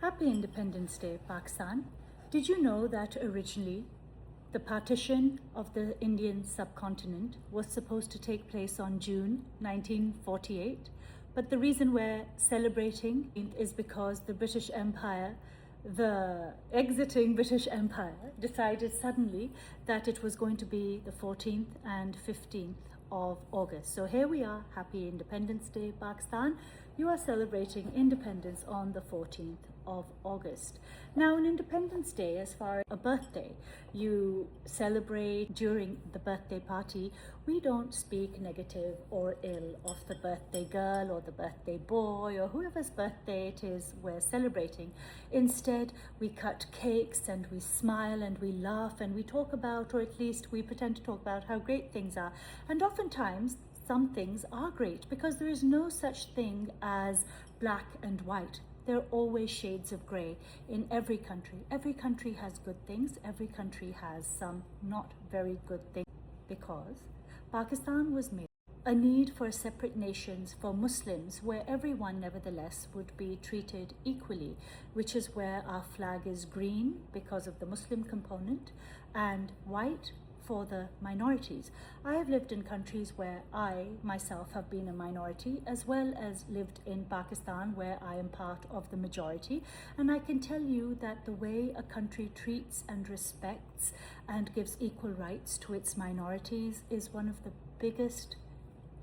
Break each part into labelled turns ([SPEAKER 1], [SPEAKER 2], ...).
[SPEAKER 1] Happy Independence Day, Pakistan. Did you know that originally the partition of the Indian subcontinent was supposed to take place on June 1948? But the reason we're celebrating is because the British Empire, the exiting British Empire, decided suddenly that it was going to be the 14th and 15th of August. So here we are, Happy Independence Day, Pakistan. You are celebrating independence on the 14th of August. Now, on Independence Day, as far as a birthday, you celebrate during the birthday party. We don't speak negative or ill of the birthday girl or the birthday boy or whoever's birthday it is we're celebrating. Instead, we cut cakes and we smile and we laugh and we talk about, or at least we pretend to talk about, how great things are. And oftentimes, some things are great because there is no such thing as black and white. There are always shades of grey in every country. Every country has good things. Every country has some not very good things, because Pakistan was made a need for separate nations for Muslims where everyone nevertheless would be treated equally, which is where our flag is green because of the Muslim component and white for the minorities. I have lived in countries where I myself have been a minority, as well as lived in Pakistan where I am part of the majority, and I can tell you that the way a country treats and respects and gives equal rights to its minorities is one of the biggest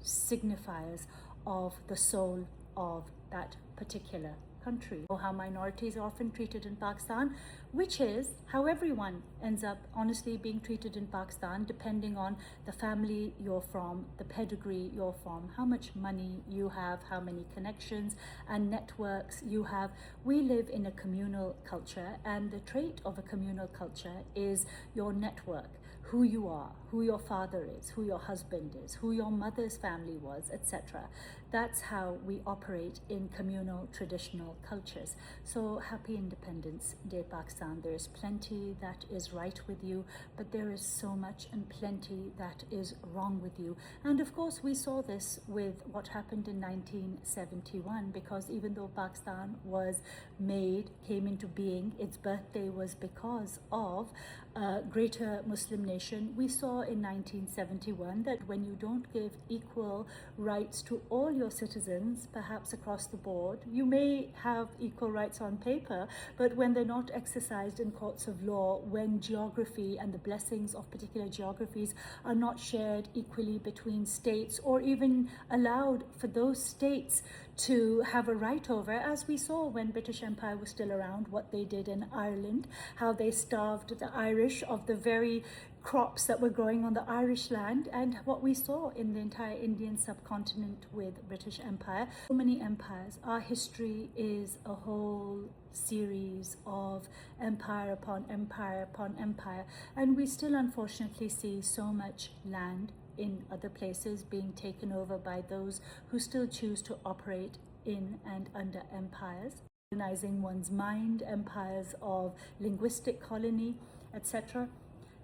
[SPEAKER 1] signifiers of the soul of that particular country. Or how minorities are often treated in Pakistan, which is how everyone ends up honestly being treated in Pakistan, depending on the family you're from, the pedigree you're from, how much money you have, how many connections and networks you have. We live in a communal culture, and the trait of a communal culture is your network, who you are, who your father is, who your husband is, who your mother's family was, etc. That's how we operate in communal traditional cultures. So happy Independence Day, Pakistan. There is plenty that is right with you, but there is so much and plenty that is wrong with you. And of course, we saw this with what happened in 1971, because even though Pakistan was made, came into being, its birthday was because of a greater Muslim nation. We saw in 1971 that when you don't give equal rights to all your citizens, perhaps across the board, you may have equal rights on paper, but when they're not exercised in courts of law, when geography and the blessings of particular geographies are not shared equally between states, or even allowed for those states to have a right over, as we saw when British Empire was still around, what they did in Ireland, how they starved the Irish of the very crops that were growing on the Irish land, and what we saw in the entire Indian subcontinent with British Empire. So many empires. Our history is a whole series of empire upon empire upon empire, and we still unfortunately see so much land in other places being taken over by those who still choose to operate in and under empires, colonizing one's mind, empires of linguistic colony, etc.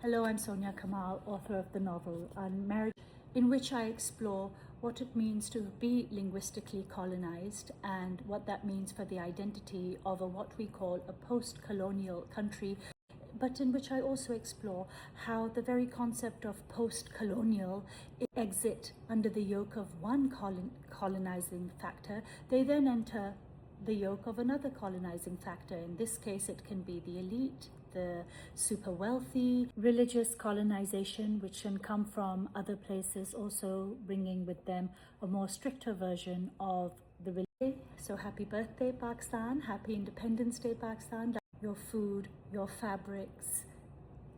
[SPEAKER 1] Hello, I'm Sonia Kamal, author of the novel Unmarried, in which I explore what it means to be linguistically colonized and what that means for the identity of what we call a post-colonial country, but in which I also explore how the very concept of post-colonial exit under the yoke of one colonizing factor, they then enter the yoke of another colonizing factor. In this case, it can be the elite, the super wealthy, religious colonization, which can come from other places, also bringing with them a more stricter version of the religion. So happy birthday, Pakistan. Happy Independence Day, Pakistan. Your food, your fabrics,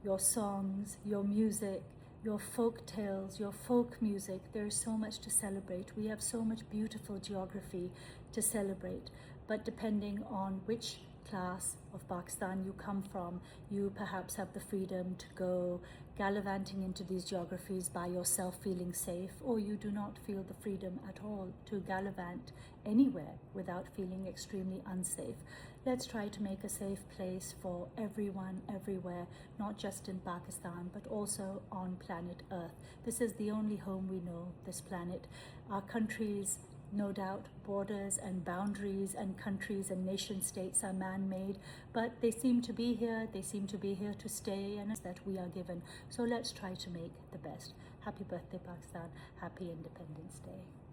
[SPEAKER 1] your songs, your music, your folk tales, your folk music. There is so much to celebrate. We have so much beautiful geography to celebrate. But depending on which class of Pakistan you come from, you perhaps have the freedom to go gallivanting into these geographies by yourself, feeling safe, or you do not feel the freedom at all to gallivant anywhere without feeling extremely unsafe. Let's try to make a safe place for everyone, everywhere, not just in Pakistan, but also on planet Earth. This is the only home we know, this planet. Our countries No doubt borders and boundaries and countries and nation states are man-made, but they seem to be here, to stay, and that we are given. So let's try to make the best. Happy birthday, Pakistan. Happy Independence Day.